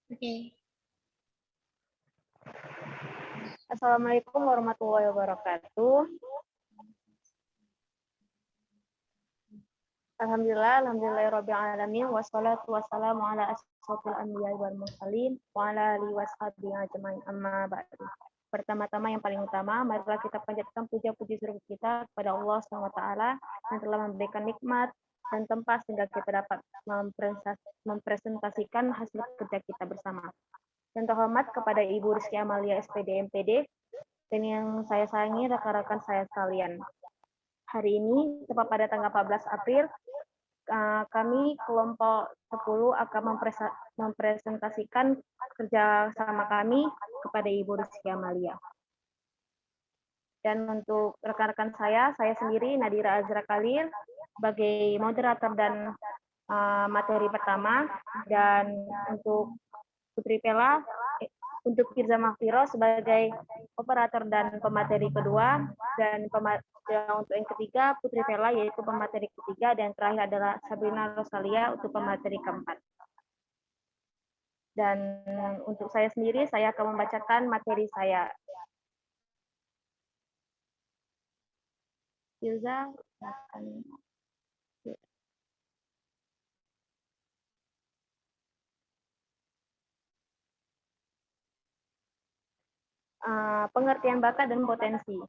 Oke. Assalamualaikum warahmatullahi wabarakatuh. Alhamdulillahirabbil alamin wassalatu wassalamu ala asyrofil anbiya'i wal mursalin wa ala alihi washabihi ajmain amma ba'du. Pertama-tama yang paling utama, marilah kita panjatkan puja-puji syukur kita kepada Allah SWT yang telah memberikan nikmat dan tempat sehingga kita dapat mempresentasikan hasil kerja kita bersama. Dan terhormat kepada Ibu Rizky Amalia SPD MPD dan yang saya sayangi rekan-rekan saya sekalian. Hari ini, tepat pada tanggal 14 April, kami kelompok 10 akan mempresentasikan kerja sama kami kepada Ibu Rizky Amalia. Dan untuk rekan-rekan saya sendiri Nadira Azra Khalil sebagai moderator dan materi pertama, dan untuk Putri Pela, untuk Firza Mahfiro sebagai operator dan pemateri kedua, dan untuk yang ketiga Putri Pela yaitu pemateri ketiga, dan terakhir adalah Sabrina Rosalia untuk pemateri keempat. Dan untuk saya sendiri, saya akan membacakan materi saya. Firza akan... pengertian bakat dan potensi.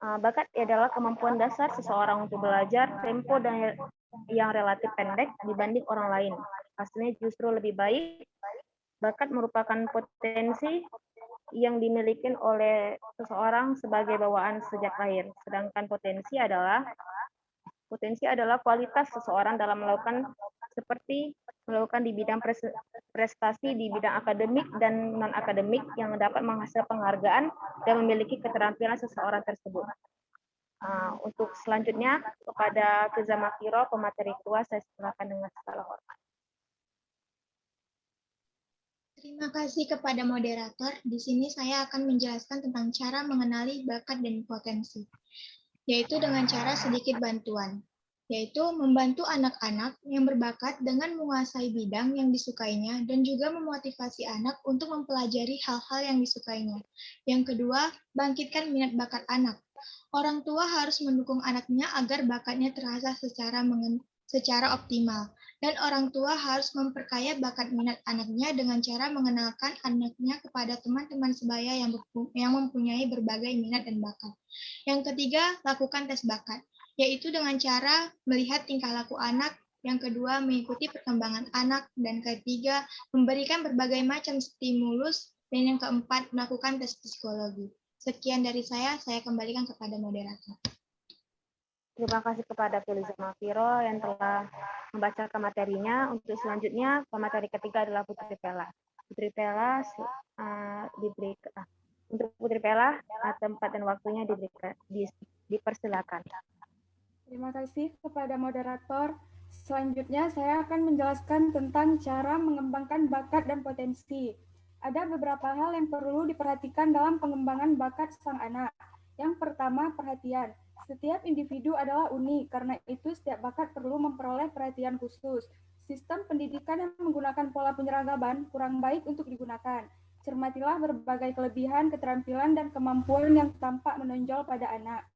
Bakat adalah kemampuan dasar seseorang untuk belajar tempo dan yang relatif pendek dibanding orang lain. Hasilnya justru lebih baik. Bakat merupakan potensi yang dimiliki oleh seseorang sebagai bawaan sejak lahir. Sedangkan potensi adalah kualitas seseorang dalam melakukan di bidang prestasi di bidang akademik dan non-akademik yang dapat menghasilkan penghargaan dan memiliki keterampilan seseorang tersebut. Untuk selanjutnya, kepada Firza Mahfiro, pemateri kedua, saya silakan dengan segala hormat. Terima kasih kepada moderator. Di sini saya akan menjelaskan tentang cara mengenali bakat dan potensi, yaitu dengan cara sedikit bantuan, yaitu membantu anak-anak yang berbakat dengan menguasai bidang yang disukainya dan juga memotivasi anak untuk mempelajari hal-hal yang disukainya. Yang kedua, bangkitkan minat bakat anak. Orang tua harus mendukung anaknya agar bakatnya terasa secara optimal. Dan orang tua harus memperkaya bakat minat anaknya dengan cara mengenalkan anaknya kepada teman-teman sebaya yang mempunyai berbagai minat dan bakat. Yang ketiga, lakukan tes bakat, yaitu dengan cara melihat tingkah laku anak. Yang kedua, mengikuti perkembangan anak. Dan ketiga, memberikan berbagai macam stimulus. Dan yang keempat, melakukan tes psikologi. Sekian dari saya kembalikan kepada moderator. Terima kasih kepada Firza Mahfiro yang telah membacakan materinya. Untuk selanjutnya, pemateri ketiga adalah Putri Pela. Putri Pela untuk Putri Pela, tempat dan waktunya dipersilakan. Terima kasih kepada moderator. Selanjutnya saya akan menjelaskan tentang cara mengembangkan bakat dan potensi. Ada beberapa hal yang perlu diperhatikan dalam pengembangan bakat sang anak. Yang pertama, perhatian. Setiap individu adalah unik, karena itu setiap bakat perlu memperoleh perhatian khusus. Sistem pendidikan yang menggunakan pola penyeragaman kurang baik untuk digunakan. Cermatilah berbagai kelebihan, keterampilan, dan kemampuan yang tampak menonjol pada anak.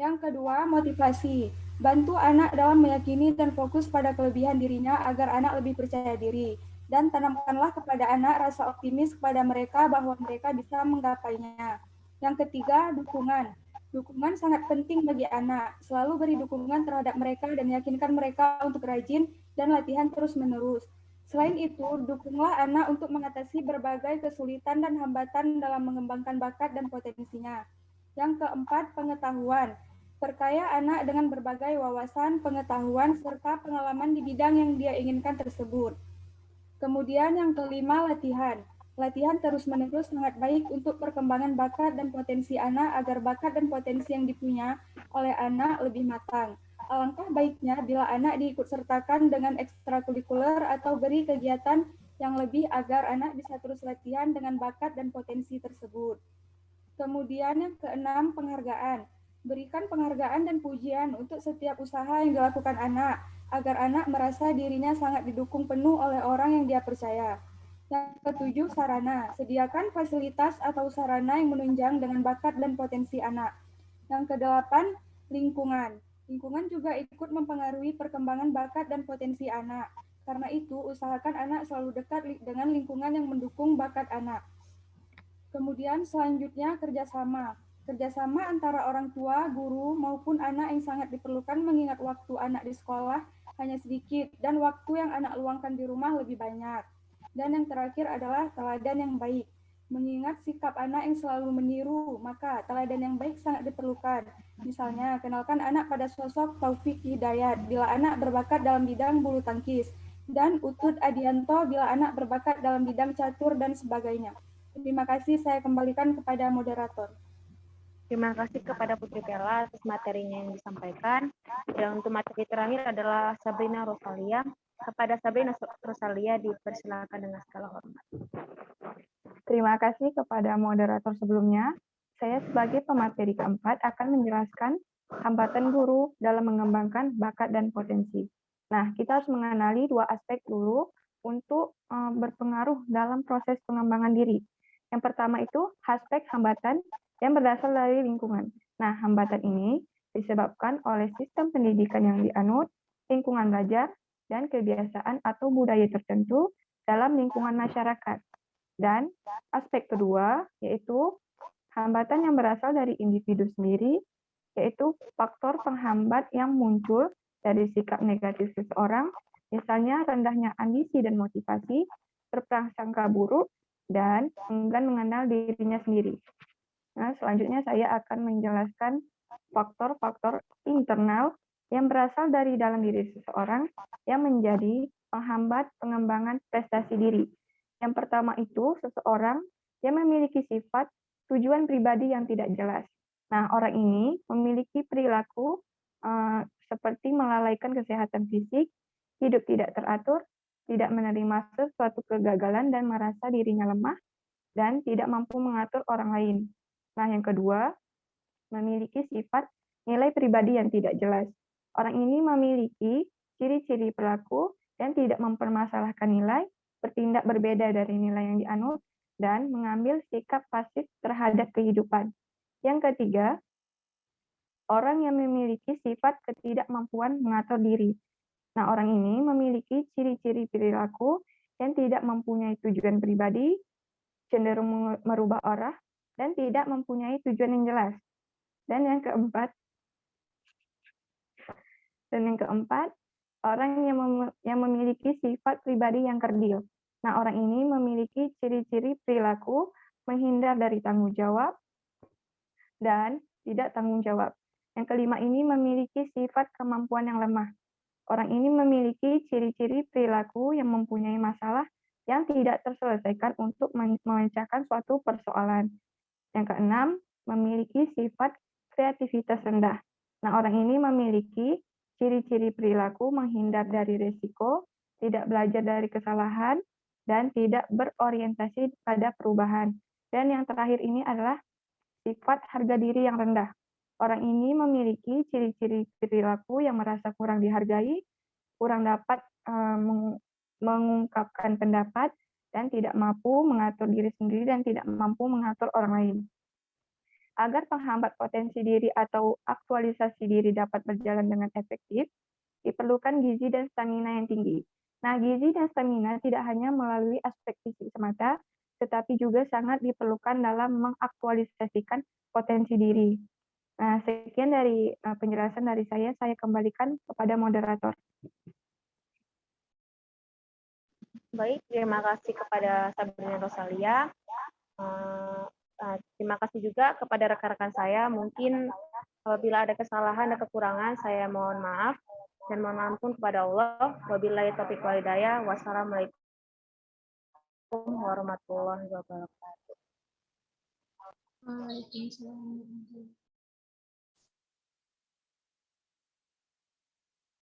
Yang kedua, motivasi. Bantu anak dalam meyakini dan fokus pada kelebihan dirinya agar anak lebih percaya diri. Dan tanamkanlah kepada anak rasa optimis kepada mereka bahwa mereka bisa menggapainya. Yang ketiga, dukungan. Dukungan sangat penting bagi anak. Selalu beri dukungan terhadap mereka dan yakinkan mereka untuk rajin dan latihan terus-menerus. Selain itu, dukunglah anak untuk mengatasi berbagai kesulitan dan hambatan dalam mengembangkan bakat dan potensinya. Yang keempat, pengetahuan. Perkaya anak dengan berbagai wawasan, pengetahuan, serta pengalaman di bidang yang dia inginkan tersebut. Kemudian yang kelima, latihan. Latihan terus-menerus sangat baik untuk perkembangan bakat dan potensi anak agar bakat dan potensi yang dipunya oleh anak lebih matang. Alangkah baiknya bila anak diikutsertakan dengan ekstrakurikuler atau beri kegiatan yang lebih agar anak bisa terus latihan dengan bakat dan potensi tersebut. Kemudian yang keenam, penghargaan. Berikan penghargaan dan pujian untuk setiap usaha yang dilakukan anak, agar anak merasa dirinya sangat didukung penuh oleh orang yang dia percaya. Yang ketujuh, sarana. Sediakan fasilitas atau sarana yang menunjang dengan bakat dan potensi anak. Yang kedelapan, lingkungan. Lingkungan juga ikut mempengaruhi perkembangan bakat dan potensi anak. Karena itu, usahakan anak selalu dekat dengan lingkungan yang mendukung bakat anak. Kemudian selanjutnya kerjasama. Kerjasama antara orang tua, guru, maupun anak yang sangat diperlukan mengingat waktu anak di sekolah hanya sedikit dan waktu yang anak luangkan di rumah lebih banyak. Dan yang terakhir adalah teladan yang baik. Mengingat sikap anak yang selalu meniru, maka teladan yang baik sangat diperlukan. Misalnya, kenalkan anak pada sosok Taufik Hidayat bila anak berbakat dalam bidang bulu tangkis, dan Utut Adianto bila anak berbakat dalam bidang catur dan sebagainya. Terima kasih, saya kembalikan kepada moderator. Terima kasih kepada Putri Pela atas materinya yang disampaikan. Dan untuk materi terakhir adalah Sabrina Rosalia. Kepada Sabrina Rosalia dipersilakan dengan segala hormat. Terima kasih kepada moderator sebelumnya. Saya sebagai pemateri keempat akan menjelaskan hambatan guru dalam mengembangkan bakat dan potensi. Nah, kita harus mengenali dua aspek dulu untuk berpengaruh dalam proses pengembangan diri. Yang pertama itu aspek hambatan yang berasal dari lingkungan. Nah, hambatan ini disebabkan oleh sistem pendidikan yang dianut, lingkungan belajar, dan kebiasaan atau budaya tertentu dalam lingkungan masyarakat. Dan aspek kedua yaitu hambatan yang berasal dari individu sendiri, yaitu faktor penghambat yang muncul dari sikap negatif seseorang, misalnya rendahnya ambisi dan motivasi, berprasangka buruk, dan enggan mengenal dirinya sendiri. Nah, selanjutnya saya akan menjelaskan faktor-faktor internal yang berasal dari dalam diri seseorang yang menjadi penghambat pengembangan prestasi diri. Yang pertama itu seseorang yang memiliki sifat tujuan pribadi yang tidak jelas. Nah, orang ini memiliki perilaku seperti melalaikan kesehatan fisik, hidup tidak teratur, tidak menerima sesuatu kegagalan dan merasa dirinya lemah, dan tidak mampu mengatur orang lain. Nah, yang kedua, memiliki sifat nilai pribadi yang tidak jelas. Orang ini memiliki ciri-ciri perilaku dan tidak mempermasalahkan nilai, bertindak berbeda dari nilai yang dianut, dan mengambil sikap pasif terhadap kehidupan. Yang ketiga, orang yang memiliki sifat ketidakmampuan mengatur diri. Nah, orang ini memiliki ciri-ciri perilaku yang tidak mempunyai tujuan pribadi, cenderung merubah arah, dan tidak mempunyai tujuan yang jelas. Dan yang keempat, orang yang memiliki sifat pribadi yang kerdil. Nah, orang ini memiliki ciri-ciri perilaku menghindar dari tanggung jawab dan tidak tanggung jawab. Yang kelima ini memiliki sifat kemampuan yang lemah. Orang ini memiliki ciri-ciri perilaku yang mempunyai masalah yang tidak terselesaikan untuk memecahkan suatu persoalan. Yang keenam, memiliki sifat kreativitas rendah. Nah, orang ini memiliki ciri-ciri perilaku menghindar dari risiko, tidak belajar dari kesalahan, dan tidak berorientasi pada perubahan. Dan yang terakhir ini adalah sifat harga diri yang rendah. Orang ini memiliki ciri-ciri perilaku yang merasa kurang dihargai, kurang dapat mengungkapkan pendapat, dan tidak mampu mengatur diri sendiri dan tidak mampu mengatur orang lain. Agar penghambat potensi diri atau aktualisasi diri dapat berjalan dengan efektif, diperlukan gizi dan stamina yang tinggi. Nah, gizi dan stamina tidak hanya melalui aspek fisik semata, tetapi juga sangat diperlukan dalam mengaktualisasikan potensi diri. Nah, sekian dari penjelasan dari saya kembalikan kepada moderator. Baik, terima kasih kepada Sabrina Rosalia. Terima kasih juga kepada rekan-rekan saya. Mungkin apabila ada kesalahan dan kekurangan, saya mohon maaf dan mohon ampun kepada Allah. Wabillahi taufiq wal hidayah. Wassalamualaikum warahmatullahi wabarakatuh. Waalaikumsalam.